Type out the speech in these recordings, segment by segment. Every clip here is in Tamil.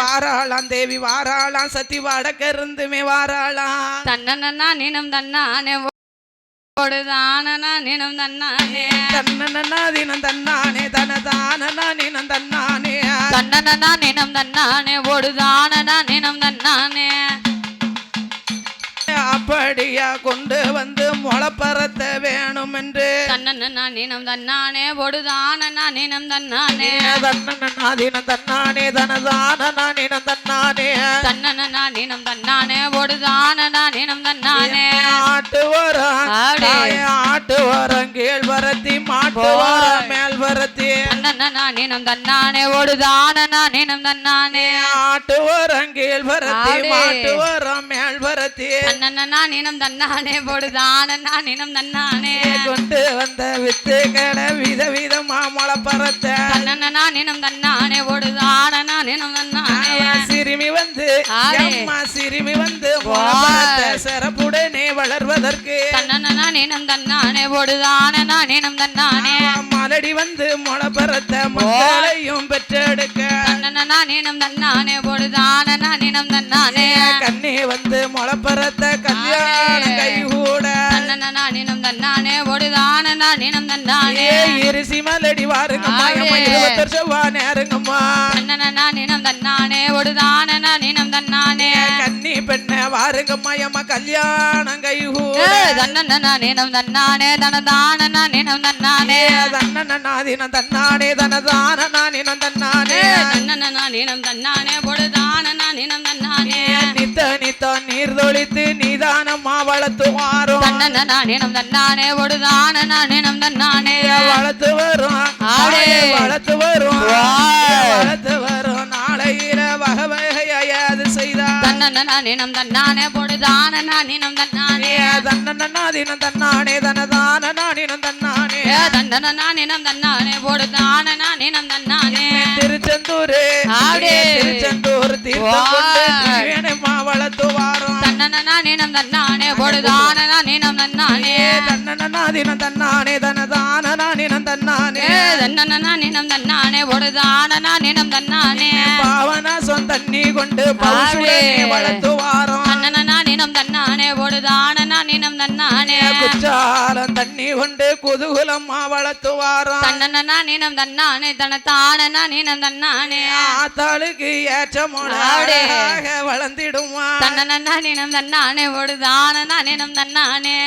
வாராளாம் தேவி வாராளாம் சத்தி வடக்க இருந்துமே வாராளாம் தன்னன்னா நினம் தன்னானே ஓடுதானனா நினம் தன்னானே தன்னன்னா தினம் தன்னானே தனதானனா நினம் தன்னானே தன்னன்னா நினம் தன்னானே ஓடுதானனா நினம் தன்னானே அப்படியா கொண்டு வந்து முளப்பறத்த வேணும் என்று தன்னன்னா நினம் தன்னானே ஓடுதானனா நினம் தன்னானே தன்னன்னா தினம் தன்னானே தனதானனா நினம் தன்னானே தன்னன்னா நினம் தன்னானே ஓடுதானனா நினம் தன்னானே ஆட்டு வரம் ஆட்டு வரம் கீழ் வரத்தி மாட்டு வரம் மேல் வரத்தி தன்னன்னா நினம் தன்னானே ஓடுதானனா நினம் தன்னானே ஆட்டு வரம் கீழ் வரத்தி மாட்டு வரம் மேல் வரத்தி தன்னன்னா நினம் தன்னானே ஓடுதானனா நினம் தன்னானே கொண்டு வந்த வித்துக்களை விதவிதமா முளப்பறத்த தன்னன்னா நினம் தன்னானே ஓடுதானனா நினம் தன்னானே சிறுமி வந்து அம்மா சிறுமி வந்து முளப்பறத்த சிறப்புடனே வளர்வதற்கு தன்னன்னா நினம் தன்னானே ஓடுதானனா நினம் தன்னானே மலடி வந்து முளப்பறத்த மக்களையும் பெற்றெடுக்க தன்னன்னா நினம் தன்னானே ஓடுதானனா நினம் தன்னானே கண்ணே வந்து முளப்பறத்த கல்யாண கைகூட தன்னன்னா நினம் தன்னானே ஓடுதானனா நினம் தன்னானே இருசி மலடி வாருங்கம்மா 20 வருஷம் வா நேருங்கம்மா தன்னன்னா நினம் தன்னானே ஓடுதானனா நினம் தன்னானே கன்னி பெண்ண வாருங்கம்மா அம்மா கல்யாணம் கைகூட தன்னன்னா நினம் தன்னானே தனதானனா நினம் தன்னானே தன்னன்னா தினம் தன்னானே தனதானனா நினம் தன்னானே தன்னன்னா நினம் தன்னானே ஓடுதானனா நினம் தன்னானே நித்த நித்த நீர் தொளித்து நிதானமா வளர்த்து வாரும் தன்னன்னா நினம் தன்னானே ஓடுதானனா நினம் தன்னானே வளர்த்து வரும் வளர்த்து வரும் வளர்த்து வரும் நாளையில வகை வகையாது செய்தார் தன்னன்னா நினம் தன்னானே ஓடுதானனா நினம் தன்னானே தன்னன்னா தினம் தன்னானே தனதானனா நினம் தன்னானே தன்னன்னா நினம் தன்னானே ஓடுதானனா நினம் தன்னானே திருச்செந்தூர் திருச்செந்தூர் தீர்த்தமா வளர்த்து வாரும் தன்னன்னா நினம் தன்னானே ஓடுதானனா நினம் தன்னானே தன்னன்னா தினம் தன்னானே தனதானனா நினம் தன்னானே தன்னன்னா நினம் தன்னானே ஓடுதானனா நினம் தன்னானே பாவனாசம் தண்ணி கொண்டு பவுசுடனே வளர்த்து வாரும் தன்னன்னா நினம் தன்னானே ஓடுதானனா நினம் தன்னானே குற்றாலம் தண்ணி கொண்டு குதூகலமா வளர்த்து வாரும் தன்னன்னா நினம் தன்னானே தனதானனா நினம் தன்னானே ஆத்தாளுக்கு ஏற்ற மொழாக வளர்ந்திடுமா தன்னன்னா நினம் தன்னானே ஓடுதானனா நினம் தன்னானே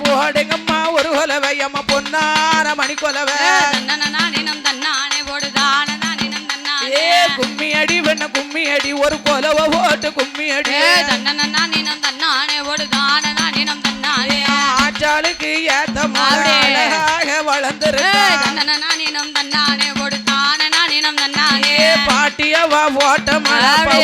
போடுங்கம்மா ஒரு கொலவை அம்மா பொன்னார மணி கொலவை தன்னன்னா நினம் தன்னானே ஓடுதானனா நினம் தன்னானே கும்மி அடி வெண்ண கும்மி அடி ஒரு கொலவை போட்டு கும்மி அடி தன்னன்னா நினம் தன்னானே ஓடுதானனா நினம் தன்னானே ஆச்சாளுக்கு ஏத்த மொழாக வளர்ந்துருக்கு தன்னன்னா நினம் தன்னானே ஓடுதானனா நினம் தன்னானே பாட்டியவா ஓட்ட மழை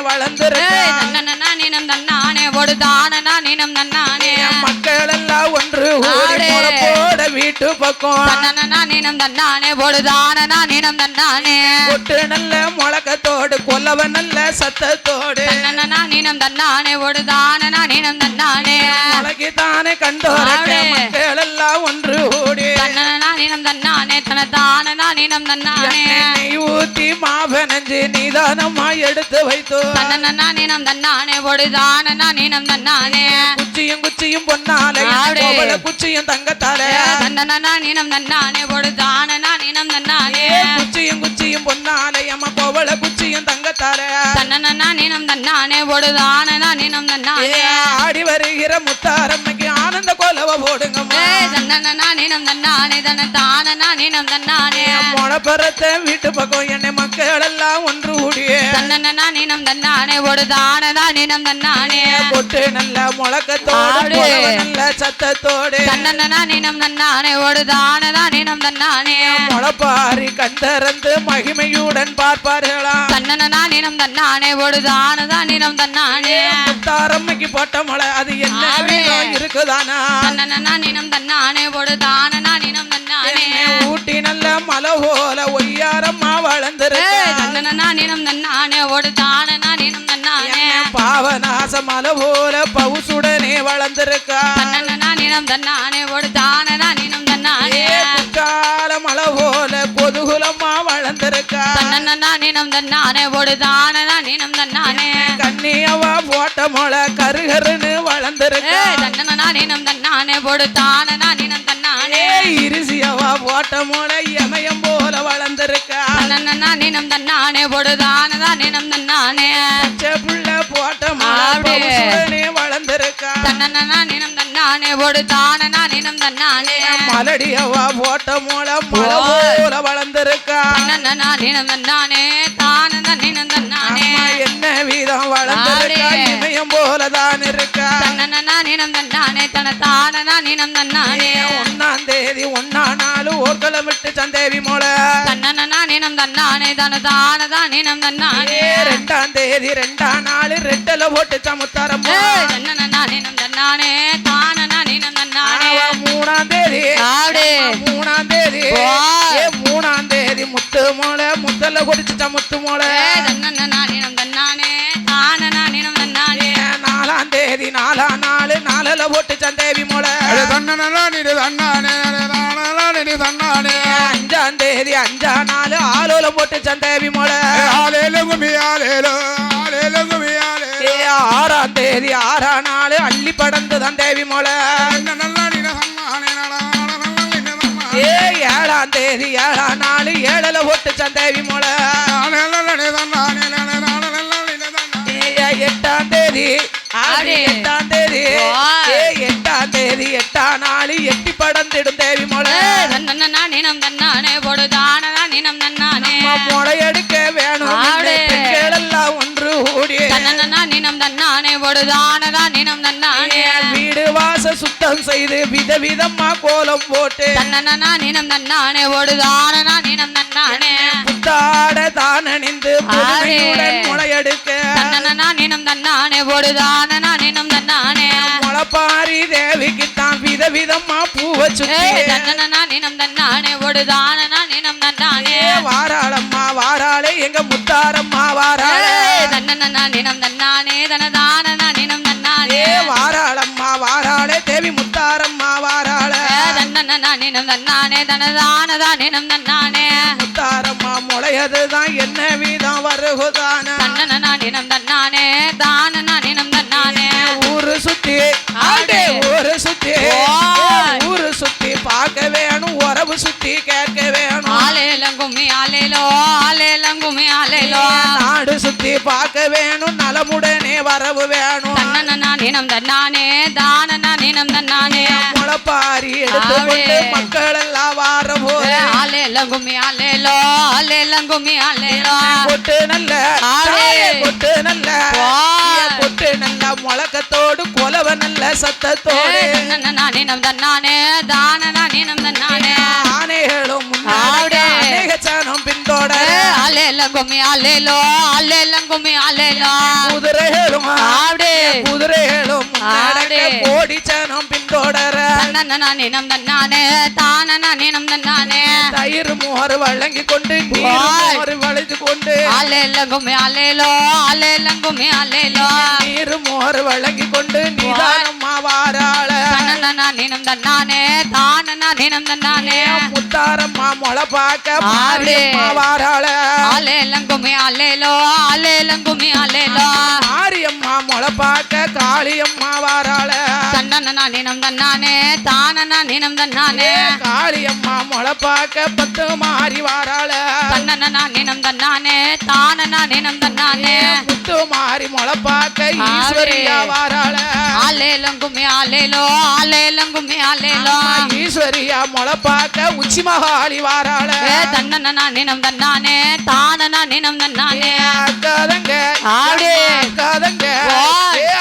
வளர்ந்துருக்கு தன்னன்னா நினம் தன்னானே ஓடுதானனா நினம் தன்னானே மக்கள் எல்லாம் ஒன்று போட வீட்டு பக்கம் தன்னன்னா நினம் தன்னானே ஓடுதானனா நினம் தன்னானே கொட்டு நல்ல முழக்கத்தோடு கொல்லவ நல்ல சத்தத்தோடு தன்னன்னா நினம் தன்னானே ஓடுதானனா நினம் தன்னானே முளைக்கு தானே கண்டோர மக்கள் எல்லாம் ஒன்று கூடி தன்னன்னா நினம் தன்னானே தனதானனா நினம் தன்னானே ஊத்தி மாவனஞ்சு நிதானமா எடுத்து வைத்தோ தன்னன்னா நினம் தன்னானே ஓடுதானனா நினம் தன்னானே குச்சியும் குச்சியும் பொன்னாலே குச்சியும் தங்கத்தாலே தன்னன்னா நினம் தன்னானே ஓடுதானனா நினம் தன்னானே குச்சியும் குச்சியும் பொன்னாலே அம்மா கோவள குச்சியும் தங்கத்தாலே தன்னன்னா நினம் தன்னானே ஓடுதானனா நினம் தன்னானே ஆடி வருகிற முத்தாரம்மைக்கு ஆனந்த கோலவ போடுங்கம்மா தன்னன்னா நினம் தன்னானே தனதானனா நினம் தன்னானே முளப்பறத்த வீட்டு பக்கம் என்னை மக்கள் எல்லாம் ஒன்று கூடிய தன்னன்னா நினம் தன்னானே ஓடுதானனா நினம் தன்னானே கொட்டு நல்ல முழக்கத்தோடு நல்ல சத்தத்தோடு தன்னன்னா நினம் தன்னானே ஓடுதானனா நினம் தன்னானே முளப்பாரி கண்டறந்து மகிமையுடன் பார்ப்பார்களா தன்னன்னா நினம் தன்னானே ஓடுதானதா நினம் தன்னானே முத்தாரம்மைக்கு போட்ட மழை அது என்ன இருக்குதானா தன்னன்னா நினம் தன்னானே ஓடுதானனா நினம் தன்னானே ஊட்டி நல்ல மலை போல ஒய்யாரம்மா வளர்ந்துருக்கு தன்னன்னா நினம் தன்னானே ஓடுதானனா நினம் தன்னானே பாவநாச மலை போல பவுசுடனே வளர்ந்துருக்கா தன்னன்னா நினம் தன்னானே ஓடுதானனா நினம் தன்னானே குற்றால மலை போல கொதுகுலமா வளர்ந்துருக்கா தன்னன்னா தன்னன்னா நினம் தன்னானே போடுதான நினம் தன்னானே கண்ணியவா போட்ட மொளை கருகருன்னு வளர்ந்துருக்கு தன்னன்னா நினம் தன்னானே போடுதான நினம் தன்னானே இருசியவா போட்ட மொளை எமயம் போல வளர்ந்துருக்கா தன்னன்னா நினம் தன்னானே போடுதான நினம் தன்னானே புள்ள போட்ட மொளை வளர்ந்துருக்கா தன்னன்னா நினம் தன்னானே போடுதான நினம் தன்னானே மலடியவா போட்ட மொளை மலை போல வளர்ந்துருக்கா தன்னன்னா நினம் தன்னானே தான நினம் தன்னானே என்ன வீதம் வளர்ந்துருக்கா இமயம் போலதான் இருக்கா தன்னன்னா நினம் தன்னானே தன தான நினம் தன்னானே 1ஆம் தேதி 1ஆம் நாள் ஓர்களை விட்டு சந்தேவி மொளை தன்னன்னா நினம் தன்னானே தன தான நினம் தன்னானே 2ஆம் தேதி 2ஆம் நாள் ரெட்டல போட்டு சமுத்தாரம் தன்னன்னா நினம் தன்னானே தான நினம் தன்னானே 3ஆம் தேதி ஆடே 3ஆம் தேதி 3ஆம் தேதி முத்து மொளை முத்தல குடிச்சு சமுத்து மொளை தன்னன்னா நினம் தன்னானே தான நினம் தன்னானே 4ஆம் தேதி 4ஆம் நாள் 4ல போட்டு சந்தேவி மொளை தன்னானே 5ஆம் தேதி 5ஆம் நாள் 6ல போட்டு சந்தேவி மொளை 6ஆம் தேதி 6ஆம் நாள் அள்ளி படந்து தந்தேவி மொளை 7ஆம் தேதி 7ஆம் நாள் 7ல போட்டு சந்தேவி மொளை 8ஆம் தேதி 8ஆம் தேதி 8ஆம் தேதி 8ஆம் நாள் எட்டி படந்திடும் தேவி மொளை தன்னன்னா நினம் தன்னானே போடுதான நினம் தன்னானே மொளை எடுக்க வேணும் பெண்கள் எல்லாம் ஒன்று கூடி தன்னன்னா நினம் தன்னானே போடுதான நினம் தன்னானே வீடு வாச சுத்தம் செய்து விதவிதமா கோலம் போட்டு தன்னன்னா நினம் தன்னானே போடுதான நினம் தன்னானே புத்தாட தான் அணிந்து புதுமையுடன் முளையெடுக்க தன்னன்னா நினம் தன்னானே போடுதான நினம் தன்னானே முளைப்பாரி தேவிக்கு தான் விதவிதமா பூவை சுத்தி தன்னன்னா நினம் தன்னானே போடுதான நினம் தன்னானே வாராளம்மா வாராளே எங்க முத்தாரம்மா வாராளே தன்னன்னா நினம் தன்னானே தனதான நினம் தன்னானே வாராளம்மா வாராளே தேவி முத்தாரம்மா வாராளே தன்னன்னா நினம் தன்னானே தனதானதா நினம் தன்னானே முத்தாரம்மா முளையதுதான் என்ன வீதம் வருகுதான தன்னன்னா நினம் தன்னானே தானனா நினம் தன்னானே ஊரு சுத்தி ஊரு சுத்தி ஊரு சுத்தி பார்க்க வேணும் உறவு சுத்தி கேட்க வேணும் ஆலேலம் கும்மி ஆலேலோ ஆலேலம் கும்மி ஆலேலோ நாடு சுத்தி பார்க்க வேணும் நலமுடனே வரவு வேணும் தன்னன்னா நினம் தன்னானே தானனா நினம் தன்னானே முளைப்பாரி எடுத்துக்கொண்டு மக்கள் எல்லாம் வார போது ஆலேலம் கும்மி ஆலேலோ ஆலேலம் கும்மி ஆலேலோ கொட்டு நல்ல கொட்டு நல்ல கொட்டு நல்ல முழக்கத்தோடு கொலவ நல்ல சத்தத்தோடு தன்னன்னா நினம் தன்னானே தானனா நினம் தன்னானே ஆனைகளும் முன்னாடி அநேக சனம் பின்தொடர ஆலேலம் கும்மி ஆலேலோ ஆலேலம் கும்மி ஆலேலோ குதிரைகளும் குதிரைகளும் ஆடே. கோடி சனம் பின்தொடர தன்னன்னா நினம் தன்னானே தானனா நினம் தன்னானே தயிர் மோர் வழங்கி கொண்டு நீர் மோர் வளைந்து கொண்டு ஆலேலம் கும்மி ஆலேலோ ஆலேலம் கும்மி ஆலேலோ நீர் மோர் வழங்கி கொண்டு நிதானம்மா வாராள தன்னன்னா நினம் தன்னானே தானனா நினம் தன்னானே முத்தாரம்மா முளை பார்க்க ஆடே. மாரியம்மா வாராள ஆலேலம் கும்மி ஆலேலோ ஆலேலம் கும்மி ஆலேலோ மாரியம்மா முளை பார்க்க காளியம்மா வாராள தன்னன்னா நினம் தன்னானே தானனா நினம் தன்னானே காளியம்மா முளை பார்க்க 10 மாறி வாராள தன்னன்னா நினம் தன்னானே தானனா நினம் தன்னானே முத்து மாறி முளை பார்க்க ஈஸ்வரியா வாராள ஆலேலம் கும்மி ஆலேலோ ஆலேலம் கும்மி ஆலேலோ ஈஸ்வரியா முளை பார்க்க உச்சி மகாளி வாராள தன்னன்னா நினம் தன்னானே தானனா நினம் தன்னானே அக்காதங்க ஆடே. அக்காதங்க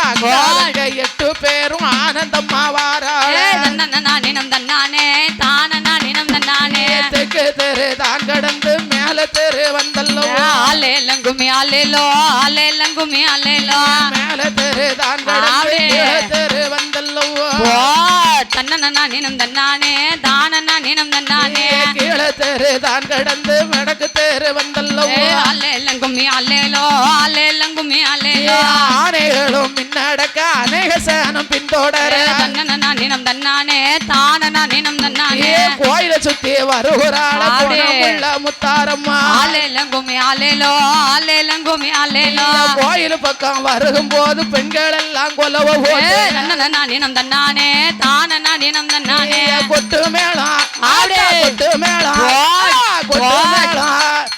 அக்காதங்க 8 பேரும் ஆனந்தம்மா வாராள தன்னன்னா நினம் தன்னானே தானனா நினம் தன்னானே தெற்கு தெரு தான் கடந்து மேல தெரு வந்தல்லோ ஆலேலம் கும்மி ஆலேலோ ஆலேலம் கும்மி ஆலேலோ மேல தெரு தான் கடந்து ஆடே. கீழ தெரு வந்தல்லோ தன்னன்னா நினம் தன்னானே தானனா நினம் தன்னானே கீழ தெரு தான் கடந்து வடக்கு தெரு வந்தல்லோ ஆலேலம் கும்மி ஆலேலோ ஆலேலம் கும்மி ஆலேலோ ஆனைகளும் மின்னடக்க அநேக சேனம் பின்தொடர தன்னன்னா நினம் தன்னானே தன்னானே தானனா நினம் தன்னானே கோயில சுத்தி வருகிறாள ஆடே. பொண்ணு முத்தாரம்மா ஆலேலங்குமி ஆலேலோ ஆலேலங்குமி ஆலேலோ கோயில் பக்கம் வருகும் போது பெண்கள் எல்லாம் கொலவ போட்டு தன்னனா நினம் தன்னானே தானனா நினம் தன்னானே கொட்டு மேளம் ஆடே. கொட்டு மேளம் போய். கொட்டு போய். மேளம்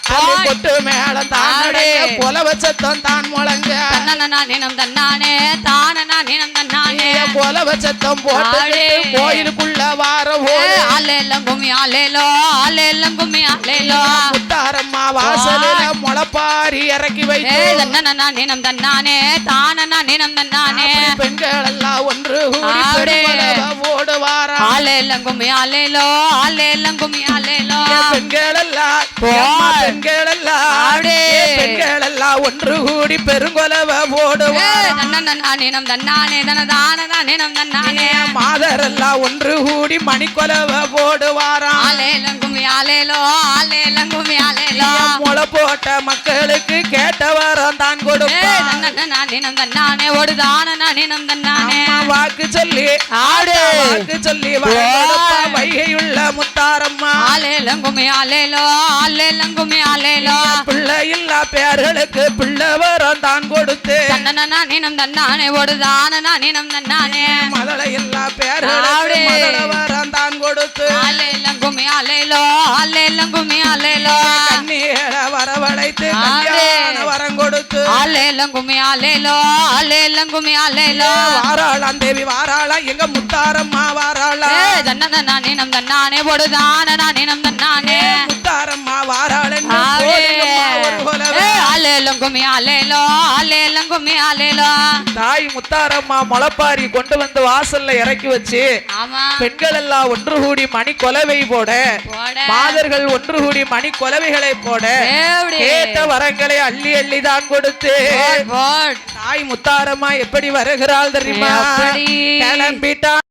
போய். கொட்டு மேளம் தான் ஆடே. கொலவ சத்தம் தான் முழங்க தன்னனா நினம் தன்னானே தானனா நினம் தன்னானே கொலவ சத்தம் போட்டு ஆடே. கோயிலுக்குள்ள வார போது ஆலேலங்குமி ஆலேலோ ஆலேலங்குமி ஆலேலோ முத்தாரம்மா வாசலில முளப்பாரி இறக்கி வைத்து தன்னனா நினம் தன்னானே தானனா நினம் தன்னானே அப்படி பெண்கள் எல்லாம் ஒன்று கூடி ஆடே. பெருமளவ ஓடுவாரா ஆலேலங்குமி ஆலேலோ ஆலேலங்குமி ஆலேலோ பெண்கள் எல்லாம் போய். எம்மா பெண்கள் எல்லாம் ஆடே. பெண்கள் எல்லாம் ஒன்று கூடி பெருங்கொலவ ஓடுவாரா தன்னனா நினம் தன்னானே தனதானதா நினம் தன்னானே மாதர் எல்லாம் ஒன்று கூடி மணிக்கொலவ போடுவாராம் ஆலேலங்குமி ஆலேலோ ஆலேலங்குமி ஆலேலோ முளை போட்ட மக்களுக்கு கேட்ட வரம் தான் கொடுப்பான் தன்னனா நினம் தன்னானே ஒடுதானனா நினம் தன்னானே அம்மா வாக்கு சொல்லி ஆடே. வாக்கு சொல்லி வரம் கொடுப்பா வைகையுள்ள முத்தாரம்மா ஆலேலங்குமி ஆலேலோ ஆலேலங்குமி ஆலேலோ பிள்ளை இல்லா பேர்களுக்கு பிள்ளை வரம் தான் கொடுத்து தன்னனா நினம் தன்னானே ஒடுதானனா நினம் தன்னானே மதலை இல்லா பேர்களுக்கு ஆடே. மதல வரம் தான் கொடுத்து ஆலேலங்குமி ஆலேலோ ஆலேலங்குமி ஆலேலோ கண்ணீரை வரவழைத்து ஆடே. கல்யாண வரம் கொடுத்து ஆலேலங்குமி ஆலேலோ ஆலேலங்குமி ஆலேலோ வாராளாம் தேவி வாராளா எங்க முத்தாரம்மா வாராளா தன்னனா நினம் தன்னானே ஒடுதானனா நினம் தன்னானே முத்தாரம்மா வாராளன்னு ஆடே. போடுங்கம்மா ஒரு கொலவை. ஆலேலங்குமி ஆலேலோ ஆலேலங்குமி ஆலேலோ தாய் முத்தாரம்மா முளப்பாரி கொண்டு வந்து வாசல்ல இறக்கி வச்சு ஆமா பெண்கள் எல்லாம் ஒன்று கூடி மணி கொலவை போட போட மாதர்கள் ஒன்று கூடி மணி கொலவைகளை போட தேவடி. கேட்ட வரங்களை அள்ளி அள்ளி தான் கொடுத்து போட், போட். தாய் முத்தாரம்மா எப்படி வருகிறாள் தெரியுமா எப்படி? கிளம்பிட்டா